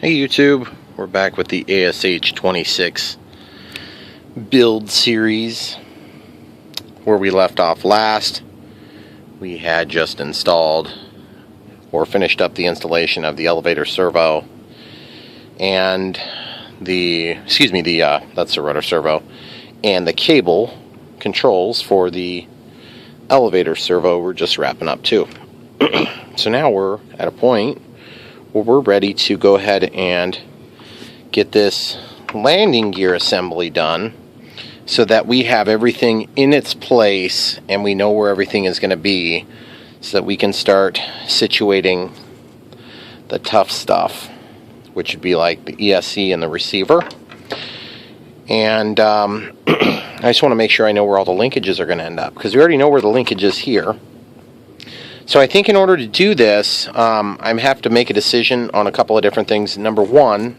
Hey YouTube, we're back with the ASH26 build series. Where we left off last, we had just installed or finished up the installation of the elevator servo and that's the rudder servo, and the cable controls for the elevator servo we're just wrapping up too. So now we're at a point where we're ready to go ahead and get this landing gear assembly done so that we have everything in its place and we know where everything is going to be, so that we can start situating the tough stuff, which would be like the ESC and the receiver. And I just want to make sure I know where all the linkages are going to end up, because we already know where the linkage is here. So I think in order to do this, I have to make a decision on a couple of different things. Number one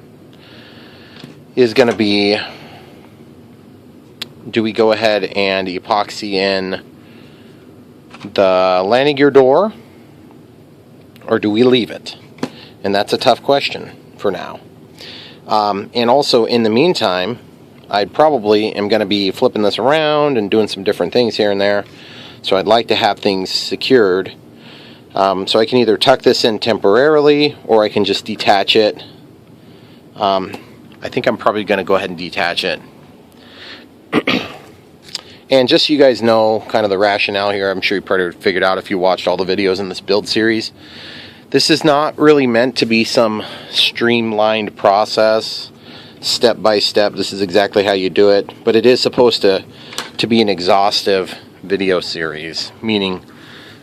is going to be, do we go ahead and epoxy in the landing gear door, or do we leave it? And that's a tough question for now. And also, in the meantime, I probably am going to be flipping this around and doing some different things here and there. So I'd like to have things secured. So I can either tuck this in temporarily, or I can just detach it. I think I'm probably going to go ahead and detach it. And just so you guys know kind of the rationale here, I'm sure you probably figured out if you watched all the videos in this build series. This is not really meant to be some streamlined process, step by step. This is exactly how you do it. But it is supposed to be an exhaustive video series, meaning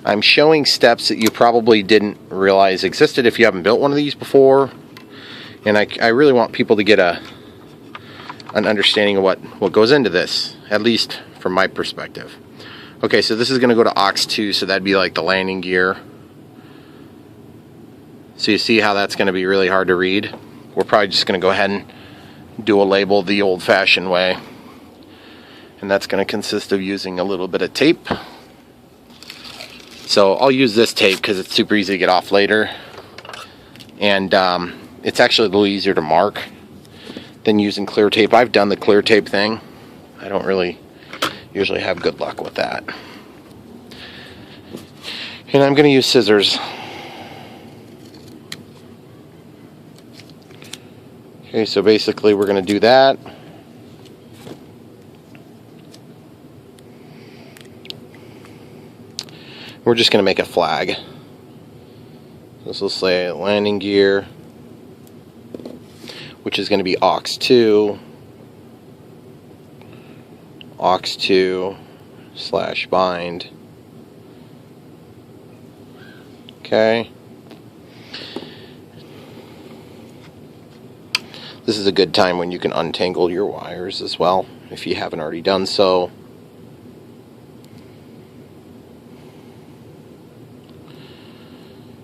I'm showing steps that you probably didn't realize existed if you haven't built one of these before. And I really want people to get an understanding of what goes into this, at least from my perspective. Okay, so this is going to go to aux2, so that'd be like the landing gear. So you see how that's going to be really hard to read? We're probably just going to go ahead and do a label the old-fashioned way. And that's going to consist of using a little bit of tape. So I'll use this tape because it's super easy to get off later. And it's actually a little easier to mark than using clear tape. I've done the clear tape thing. I don't really usually have good luck with that. And I'm going to use scissors. Okay, so basically we're going to do that. We're just going to make a flag. This will say landing gear, which is going to be aux2 /bind. Okay. This is a good time when you can untangle your wires as well, if you haven't already done so.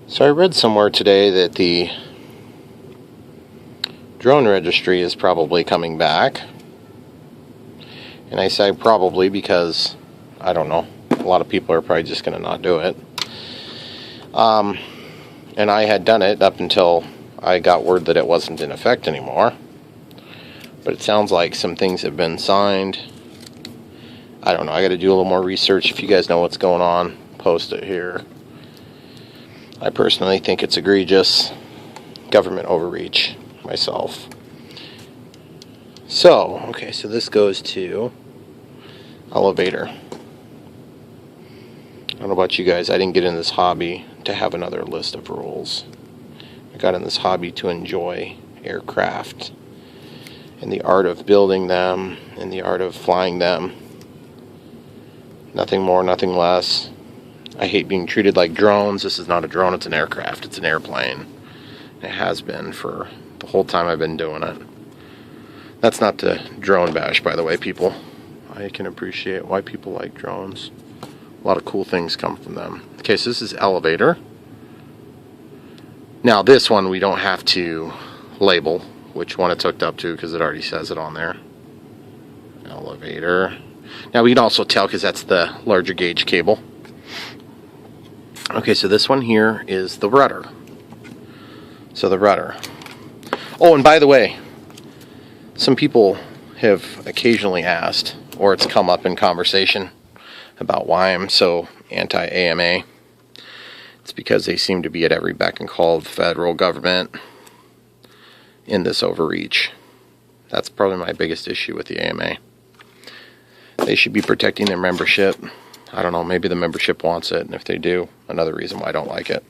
So I read somewhere today that the drone registry is probably coming back. And I say probably because, I don't know, a lot of people are probably just going to not do it. And I had done it up until I got word that it wasn't in effect anymore. But it sounds like some things have been signed. I don't know, I got to do a little more research. If you guys know what's going on, post it here. I personally think it's egregious government overreach myself. So, okay, so this goes to elevator. I don't know about you guys, I didn't get in this hobby to have another list of rules. I got in this hobby to enjoy aircraft and the art of building them and the art of flying them. Nothing more, nothing less. I hate being treated like drones. This is not a drone, it's an aircraft. It's an airplane. It has been for the whole time I've been doing it. That's not the drone bash, by the way, people. I can appreciate why people like drones. A lot of cool things come from them. Okay, so this is elevator. Now this one we don't have to label which one it's hooked up to because it already says it on there. Elevator. Now we can also tell because that's the larger gauge cable. Okay, so this one here is the rudder. So the rudder. Oh, and by the way, some people have occasionally asked, or it's come up in conversation, about why I'm so anti-AMA. It's because they seem to be at every beck and call of the federal government in this overreach. That's probably my biggest issue with the AMA. They should be protecting their membership. I don't know, maybe the membership wants it, and if they do, another reason why I don't like it.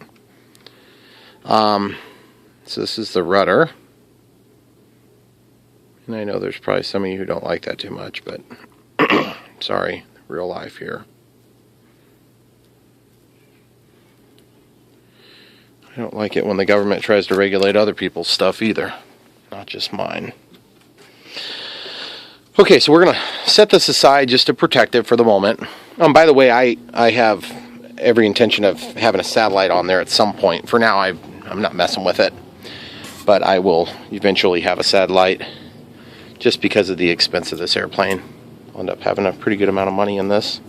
So this is the rudder. And I know there's probably some of you who don't like that too much, but sorry, real life here. I don't like it when the government tries to regulate other people's stuff either, not just mine. Okay, so we're going to set this aside just to protect it for the moment. By the way, I have every intention of having a satellite on there at some point. For now, I'm not messing with it, but I will eventually have a satellite just because of the expense of this airplane. I'll end up having a pretty good amount of money in this.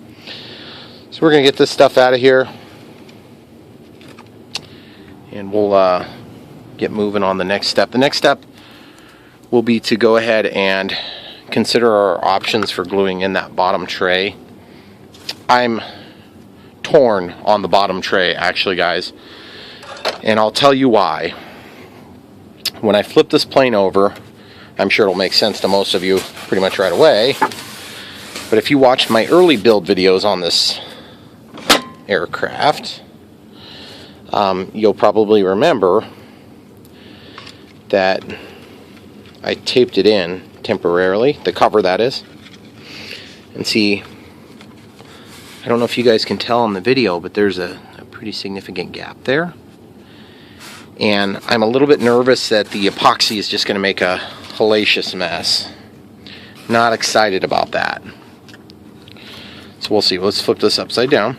So we're going to get this stuff out of here, and we'll get moving on the next step. The next step will be to go ahead and consider our options for gluing in that bottom tray. I'm torn on the bottom tray, actually, guys, and I'll tell you why. When I flip this plane over, I'm sure it'll make sense to most of you pretty much right away, but if you watched my early build videos on this aircraft, you'll probably remember that I taped it in temporarily, the cover that is. And see, I don't know if you guys can tell in the video, but there's a pretty significant gap there. And I'm a little bit nervous that the epoxy is just going to make a hellacious mess. Not excited about that. So we'll see. Let's flip this upside down.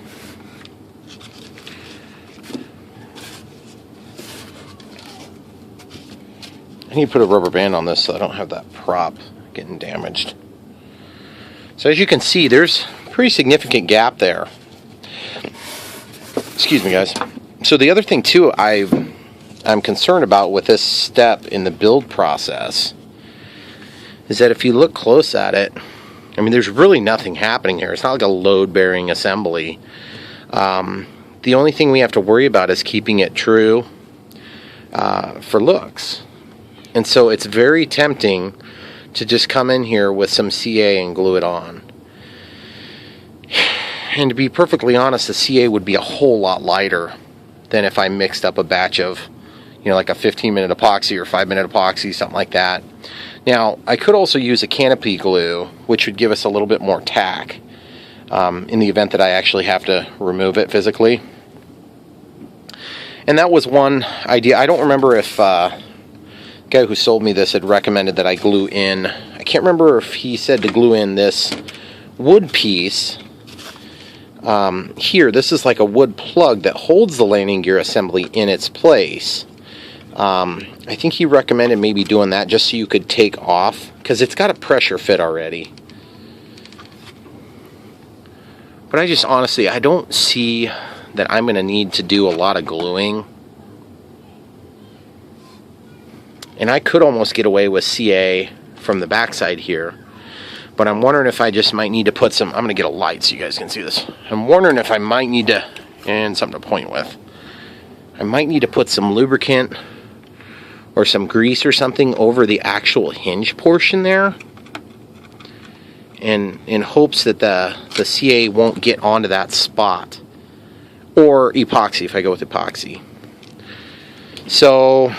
I need to put a rubber band on this so I don't have that prop getting damaged. So as you can see, there's a pretty significant gap there. Excuse me, guys. So the other thing too I'm concerned about with this step in the build process is that if you look close at it, I mean, there's really nothing happening here. It's not like a load-bearing assembly. The only thing we have to worry about is keeping it true for looks. And so it's very tempting to just come in here with some CA and glue it on. And to be perfectly honest, the CA would be a whole lot lighter than if I mixed up a batch of, you know, like a 15-minute epoxy or 5-minute epoxy, something like that. Now, I could also use a canopy glue, which would give us a little bit more tack in the event that I actually have to remove it physically. And that was one idea. I don't remember if the guy who sold me this had recommended that I glue in. I can't remember if he said to glue in this wood piece. Here, this is like a wood plug that holds the landing gear assembly in its place. I think he recommended maybe doing that just so you could take off, because it's got a pressure fit already. But I just honestly, I don't see that I'm going to need to do a lot of gluing. And I could almost get away with CA from the backside here. But I'm wondering if I just might need to put some, I'm going to get a light so you guys can see this. I'm wondering if I might need to, and something to point with, I might need to put some lubricant or some grease or something over the actual hinge portion there, and in hopes that the CA won't get onto that spot. Or epoxy, if I go with epoxy. So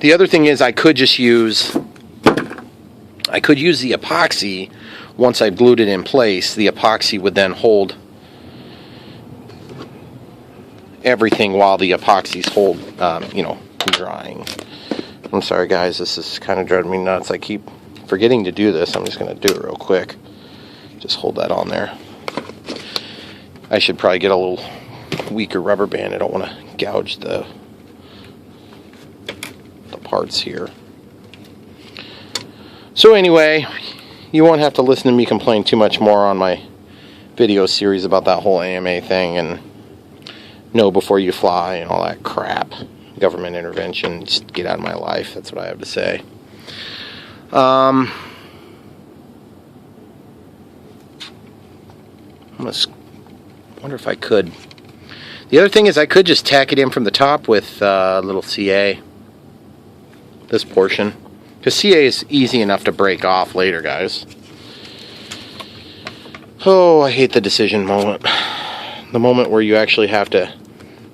the other thing is I could just use the epoxy. Once I've glued it in place, the epoxy would then hold everything while the epoxy's drying. I'm sorry, guys, this is kind of driving me nuts. I keep forgetting to do this. I'm just going to do it real quick. Just hold that on there. I should probably get a little weaker rubber band. I don't want to gouge the parts here. So anyway, you won't have to listen to me complain too much more on my video series about that whole AMA thing and know before you fly and all that crap. government intervention. Just get out of my life. That's what I have to say. I wonder if I could. The other thing is I could just tack it in from the top with a little CA. This portion. Because CA is easy enough to break off later, guys. Oh, I hate the decision moment. The moment where you actually have to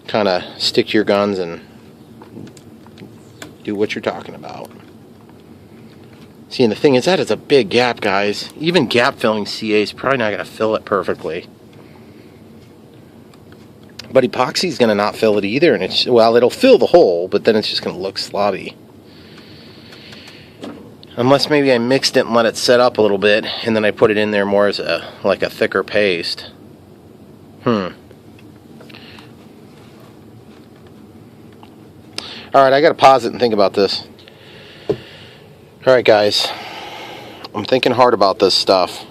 kind of stick to your guns and do what you're talking about. See, and the thing is, that is a big gap, guys. Even gap filling CA is probably not going to fill it perfectly. But epoxy is going to not fill it either, and it's, well, it'll fill the hole, but then it's just going to look sloppy. Unless maybe I mixed it and let it set up a little bit, and then I put it in there more as a like a thicker paste. Alright, I gotta pause it and think about this. Alright guys, I'm thinking hard about this stuff.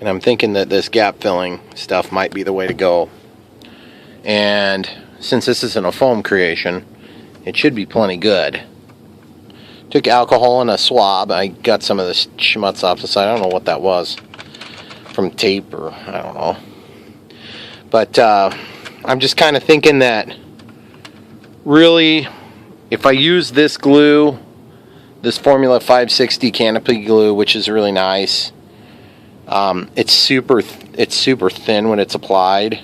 And I'm thinking that this gap filling stuff might be the way to go. And since this isn't a foam creation, it should be plenty good. Took alcohol and a swab. I got some of this schmutz off the side. I don't know what that was. From tape or I don't know. But I'm just kind of thinking that really, if I use this glue, this Formula 560 canopy glue, which is really nice, it's super thin when it's applied,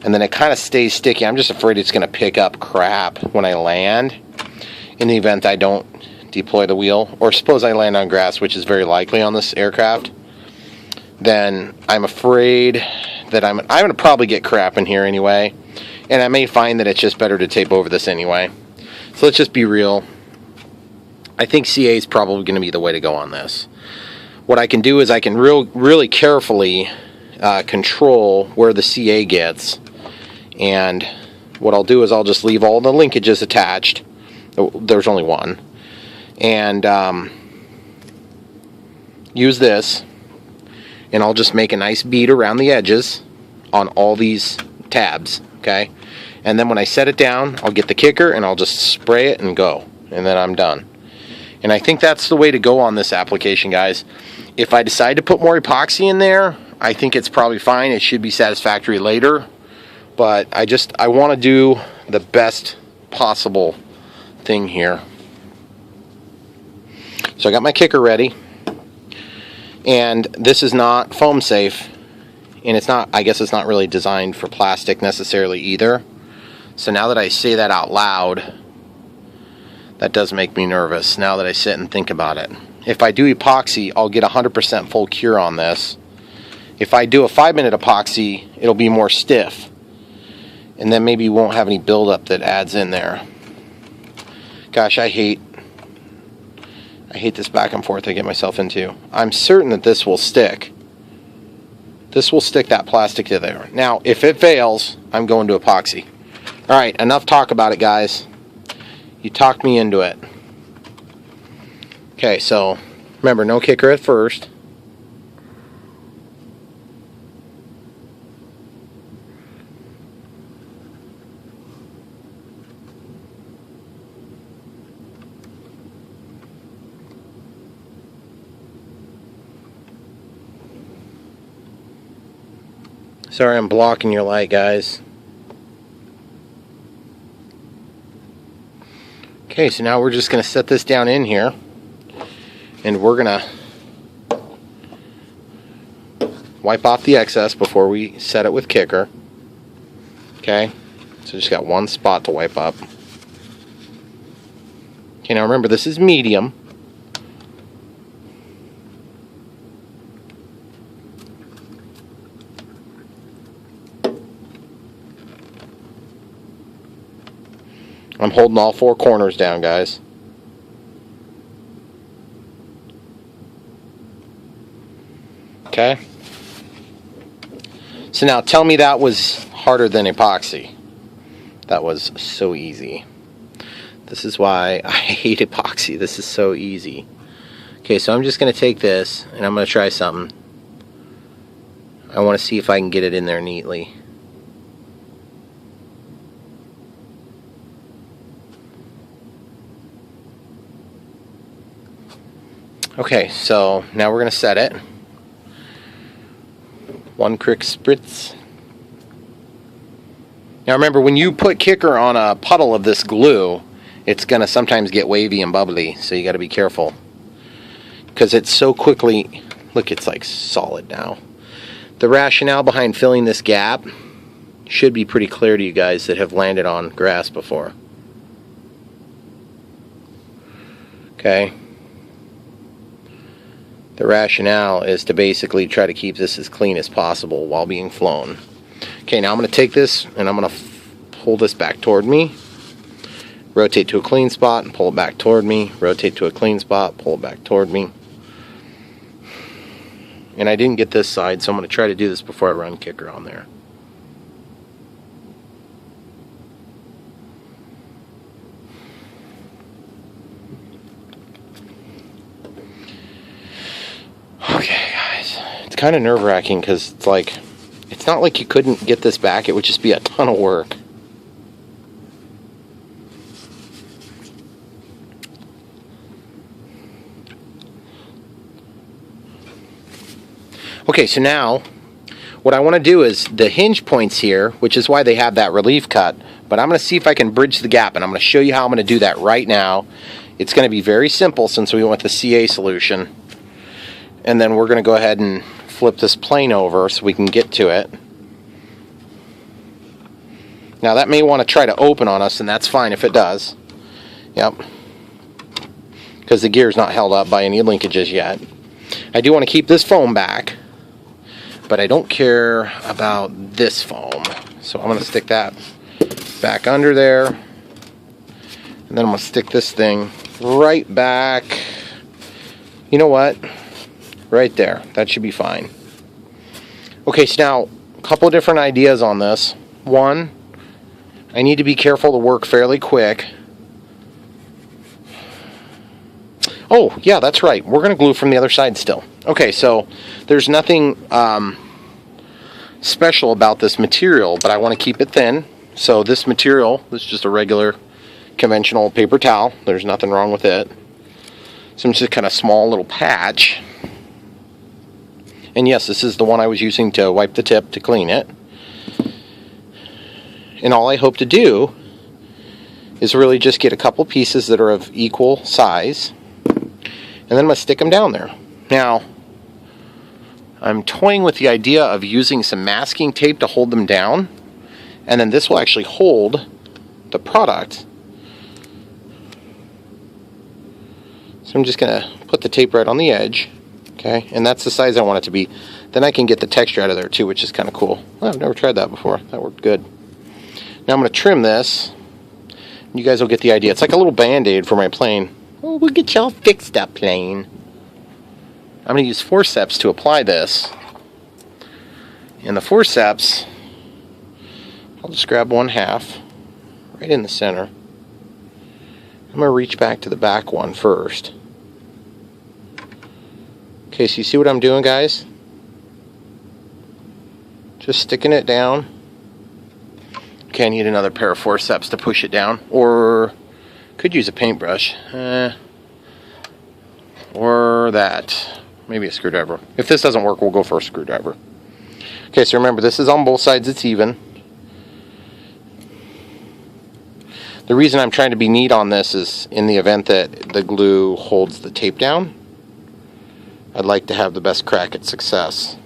and then it kind of stays sticky. I'm just afraid it's going to pick up crap when I land, in the event I don't deploy the wheel, or suppose I land on grass, which is very likely on this aircraft. Then I'm afraid that I'm going to probably get crap in here anyway, and I may find that it's just better to tape over this anyway. So let's just be real. I think CA is probably going to be the way to go on this. What I can do is I can really carefully control where the CA gets, and what I'll do is I'll just leave all the linkages attached. There's only one, and use this, and I'll just make a nice bead around the edges on all these tabs, okay? And then when I set it down, I'll get the kicker and I'll just spray it and go, and then I'm done. And I think that's the way to go on this application, guys. If I decide to put more epoxy in there, I think it's probably fine. It should be satisfactory later. But I want to do the best possible thing here. So I got my kicker ready. And this is not foam safe. And it's not, I guess it's not really designed for plastic necessarily either. So now that I say that out loud, that does make me nervous now that I sit and think about it. If I do epoxy, I'll get 100% full cure on this. If I do a 5-minute epoxy, it'll be more stiff. And then maybe you won't have any buildup that adds in there. Gosh, I hate this back and forth I get myself into. I'm certain that this will stick. This will stick that plastic to there. Now, if it fails, I'm going to epoxy. Alright, enough talk about it, guys. You talked me into it. Okay, so remember, no kicker at first. Sorry I'm blocking your light, guys. Okay, so now we're just going to set this down in here, and we're going to wipe off the excess before we set it with kicker. Okay, so just got one spot to wipe up. Okay, now remember, this is medium. I'm holding all 4 corners down, guys. Okay. So now tell me that was harder than epoxy. That was so easy. This is why I hate epoxy. This is so easy. Okay, so I'm just going to take this and I'm going to try something. I want to see if I can get it in there neatly. Okay, so now we're going to set it. 1 crick spritz. Now remember, when you put kicker on a puddle of this glue, it's going to sometimes get wavy and bubbly, so you got to be careful. Because it's so quickly, look, it's like solid now. The rationale behind filling this gap should be pretty clear to you guys that have landed on grass before. Okay. The rationale is to basically try to keep this as clean as possible while being flown. Okay, now I'm going to take this and I'm going to pull this back toward me. Rotate to a clean spot and pull it back toward me. Rotate to a clean spot, pull it back toward me. And I didn't get this side, so I'm going to try to do this before I run kicker on there. Okay, guys, it's kind of nerve-wracking because it's like, it's not like you couldn't get this back, it would just be a ton of work. Okay, so now what I want to do is the hinge points here, which is why they have that relief cut, but I'm going to see if I can bridge the gap, and I'm going to show you how I'm going to do that right now. It's going to be very simple since we went with the CA solution. And then we're going to go ahead and flip this plane over so we can get to it. Now that may want to try to open on us, and that's fine if it does. Yep. Because the gear's not held up by any linkages yet. I do want to keep this foam back, but I don't care about this foam. So I'm going to stick that back under there. And then I'm going to stick this thing right back. You know what? Right there. That should be fine. Okay, so now a couple of different ideas on this. One, I need to be careful to work fairly quick. Oh, yeah, that's right. We're going to glue from the other side still. Okay, so there's nothing special about this material, but I want to keep it thin. So this material, this is just a regular conventional paper towel. There's nothing wrong with it. So I'm just kind of small little patch. And yes, this is the one I was using to wipe the tip to clean it. And all I hope to do is really just get a couple pieces that are of equal size. And then I'm going to stick them down there. Now, I'm toying with the idea of using some masking tape to hold them down. And then this will actually hold the product. So I'm just going to put the tape right on the edge. Okay, and that's the size I want it to be. Then I can get the texture out of there too, which is kind of cool. Well, I've never tried that before. That worked good. Now I'm going to trim this. You guys will get the idea. It's like a little band-aid for my plane. Oh, we'll get you all fixed up, plane. I'm going to use forceps to apply this. And the forceps, I'll just grab 1/2 right in the center. I'm going to reach back to the back one first. Okay, so you see what I'm doing, guys? Just sticking it down. Okay, I need another pair of forceps to push it down. Or could use a paintbrush. Or that. Maybe a screwdriver. If this doesn't work, we'll go for a screwdriver. Okay, so remember, this is on both sides, it's even. The reason I'm trying to be neat on this is in the event that the glue holds the tape down, I'd like to have the best crack at success.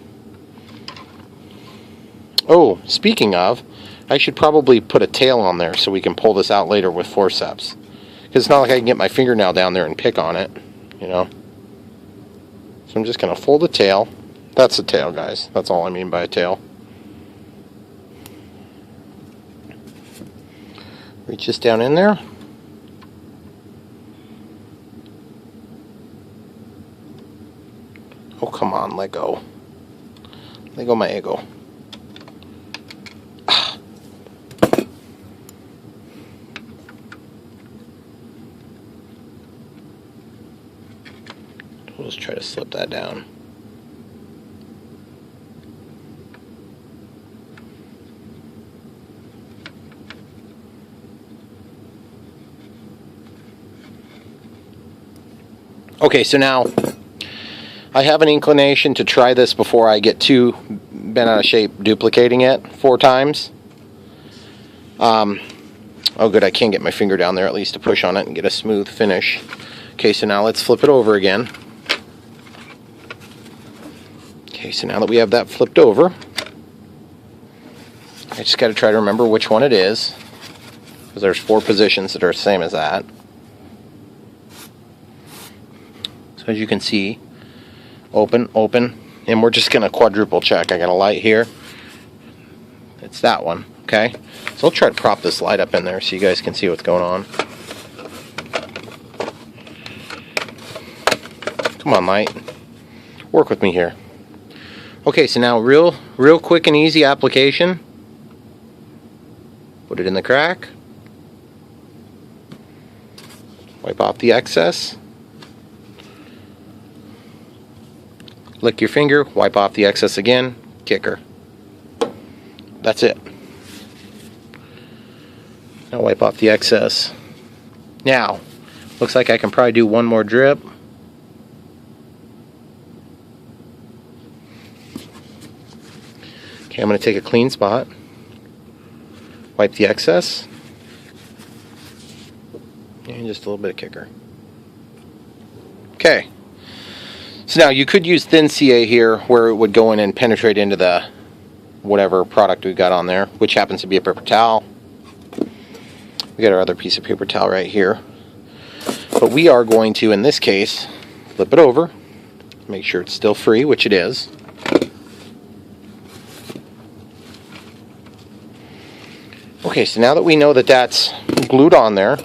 Oh, speaking of, I should probably put a tail on there so we can pull this out later with forceps. Because it's not like I can get my fingernail down there and pick on it, you know. So I'm just going to fold the tail. That's the tail, guys. That's all I mean by a tail. Reach this down in there. Oh, come on, let go. Let go my ego. Ah. We'll just try to slip that down. Okay, so now I have an inclination to try this before I get too bent out of shape duplicating it 4 times. Oh good, I can get my finger down there at least to push on it and get a smooth finish. Okay, so now let's flip it over again. Okay, so now that we have that flipped over, I just got to try to remember which one it is, because there's 4 positions that are the same as that. So as you can see, open, open, and we're just going to quadruple check. I got a light here. It's that one, okay? So I'll try to prop this light up in there so you guys can see what's going on. Come on, light. Work with me here. Okay, so now real quick and easy application. Put it in the crack. Wipe off the excess. Lick your finger, wipe off the excess again, kicker. That's it. Now wipe off the excess. Now, looks like I can probably do one more drip. Okay, I'm going to take a clean spot, wipe the excess, and just a little bit of kicker. Okay. So now you could use thin CA here where it would go in and penetrate into the whatever product we've got on there, which happens to be a paper towel. We got our other piece of paper towel right here. But we are going to, in this case, flip it over, make sure it's still free, which it is. Okay, so now that we know that that's glued on there,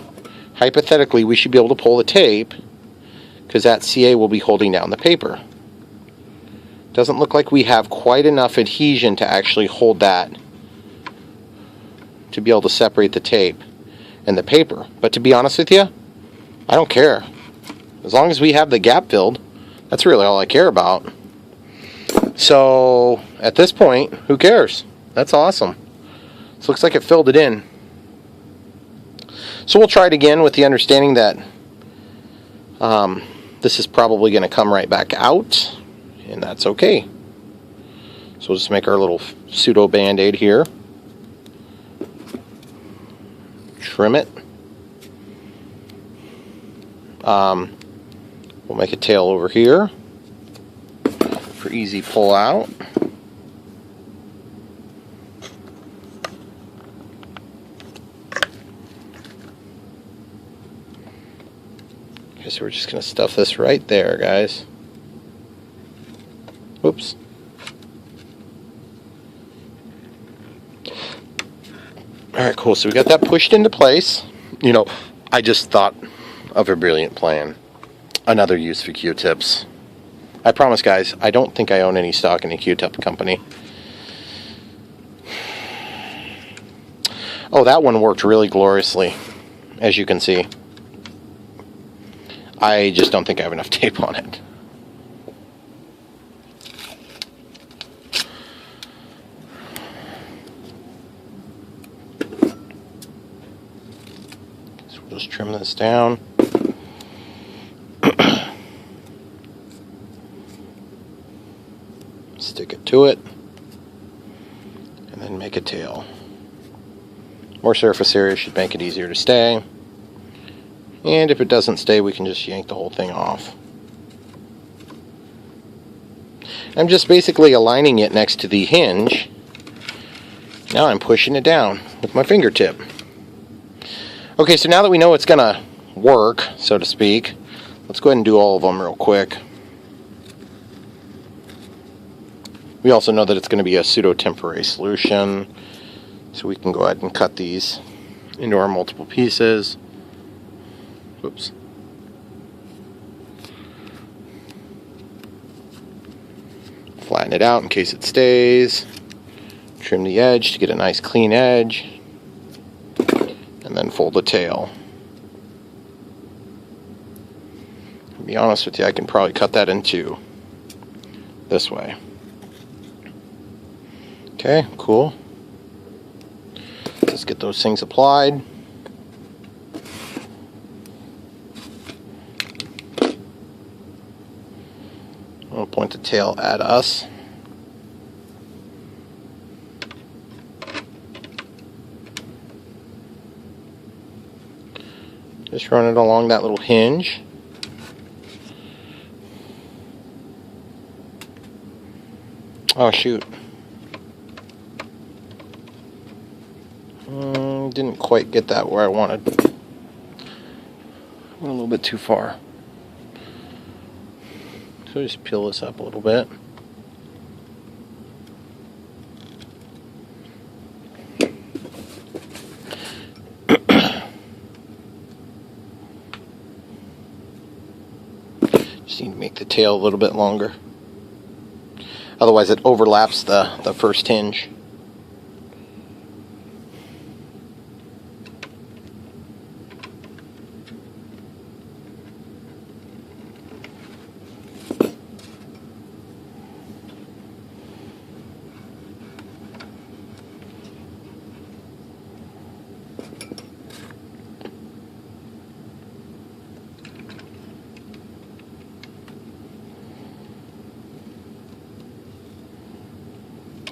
hypothetically we should be able to pull the tape, because that CA will be holding down the paper. Doesn't look like we have quite enough adhesion to actually hold that, to be able to separate the tape and the paper. But to be honest with you, I don't care. As long as we have the gap filled, that's really all I care about. So at this point, who cares? That's awesome. So looks like it filled it in. So we'll try it again with the understanding that this is probably going to come right back out, and that's okay. So we'll just make our little pseudo band-aid here. Trim it. We'll make a tail over here for easy pull out. Okay, so we're just going to stuff this right there, guys. Whoops. Alright, cool. So we got that pushed into place. You know, I just thought of a brilliant plan. Another use for Q-tips. I promise, guys, I don't think I own any stock in a Q-tip company. Oh, that one worked really gloriously, as you can see. I just don't think I have enough tape on it. So we'll just trim this down. Stick it to it. And then make a tail. More surface area should make it easier to stay. And if it doesn't stay, we can just yank the whole thing off. I'm just basically aligning it next to the hinge. Now I'm pushing it down with my fingertip. Okay, so now that we know it's going to work, so to speak, let's go ahead and do all of them real quick. We also know that it's going to be a pseudo-temporary solution, so we can go ahead and cut these into our multiple pieces. Oops. Flatten it out in case it stays. Trim the edge to get a nice clean edge. And then fold the tail. To be honest with you, I can probably cut that in two. This way. Okay, cool. Let's get those things applied. Don't point the tail at us. Just run it along that little hinge. Oh shoot. Didn't quite get that where I wanted. Went a little bit too far. So just peel this up a little bit. Just need to make the tail a little bit longer. Otherwise it overlaps the first hinge.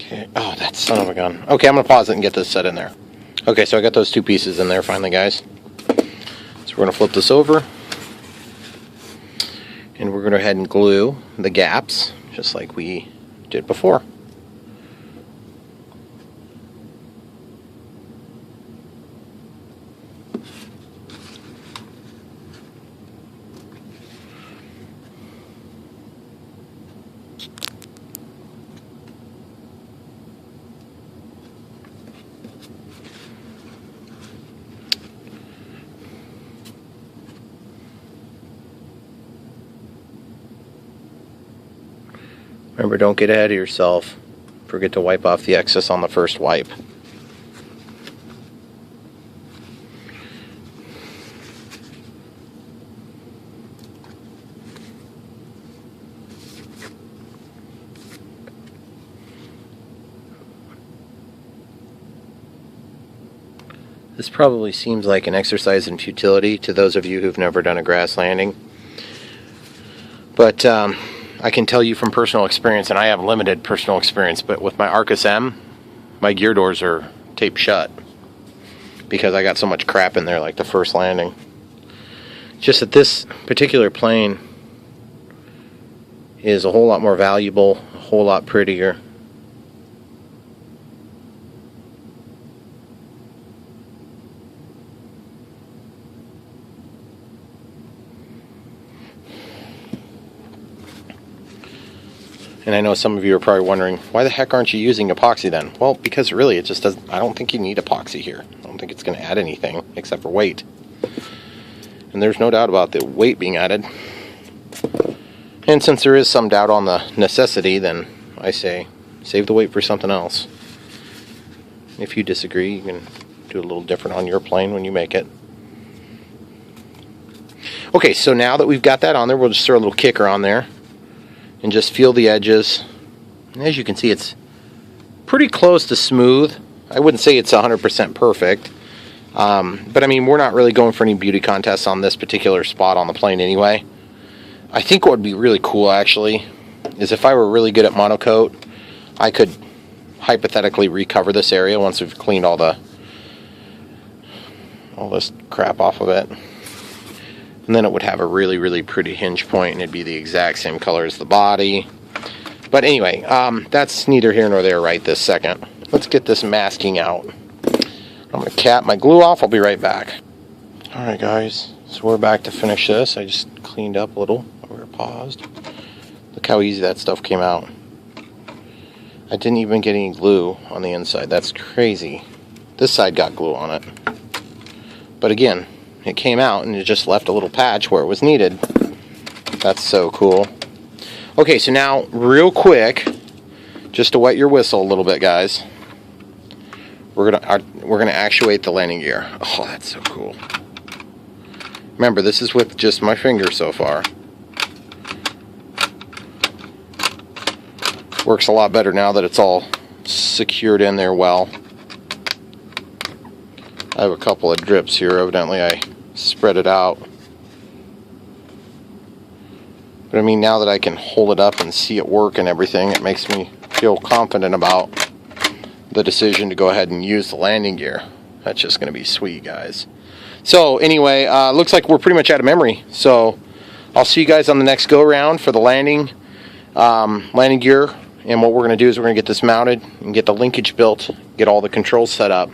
Okay. Oh, that son of a gun. Okay, I'm going to pause it and get this set in there. Okay, so I got those two pieces in there finally, guys. So we're going to flip this over. And we're going to go ahead and glue the gaps, just like we did before. Remember, don't get ahead of yourself. Forget to wipe off the excess on the first wipe. This probably seems like an exercise in futility to those of you who've never done a grass landing. But I can tell you from personal experience, and I have limited personal experience, but with my Arcus M, my gear doors are taped shut because I got so much crap in there like the first landing. Just that this particular plane is a whole lot more valuable, a whole lot prettier. And I know some of you are probably wondering, why the heck aren't you using epoxy then? Well, because really it just doesn't, I don't think you need epoxy here. I don't think it's going to add anything except for weight. And there's no doubt about the weight being added. And since there is some doubt on the necessity, then I say save the weight for something else. If you disagree, you can do a little different on your plane when you make it. Okay, so now that we've got that on there, we'll just throw a little kicker on there. And just feel the edges. And as you can see, it's pretty close to smooth. I wouldn't say it's 100% perfect. But I mean, we're not really going for any beauty contests on this particular spot on the plane anyway. I think what would be really cool, actually, is if I were really good at monocoat, I could hypothetically recover this area once we've cleaned all this crap off of it. And then it would have a really, really pretty hinge point, and it'd be the exact same color as the body. But anyway, that's neither here nor there right this second. Let's get this masking out. I'm going to cap my glue off. I'll be right back. Alright guys, so we're back to finish this. I just cleaned up a little. We were paused. Look how easy that stuff came out. I didn't even get any glue on the inside. That's crazy. This side got glue on it. But again, it came out and it just left a little patch where it was needed. That's so cool. Okay, so now real quick, just to wet your whistle a little bit, guys, we're gonna actuate the landing gear. Oh, that's so cool. Remember, this is with just my finger so far. Works a lot better now that it's all secured in there well. I have a couple of drips here. Evidently I spread it out. But But I mean, now that I can hold it up and see it work and everything, it makes me feel confident about the decision to go ahead and use the landing gear. That's just going to be sweet, guys. So anyway, looks like we're pretty much out of memory. So I'll see you guys on the next go round for the landing gear. And what we're going to do is we're going to get this mounted and get the linkage built, get all the controls set up.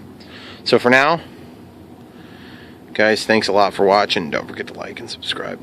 So for now, guys, thanks a lot for watching. Don't forget to like and subscribe.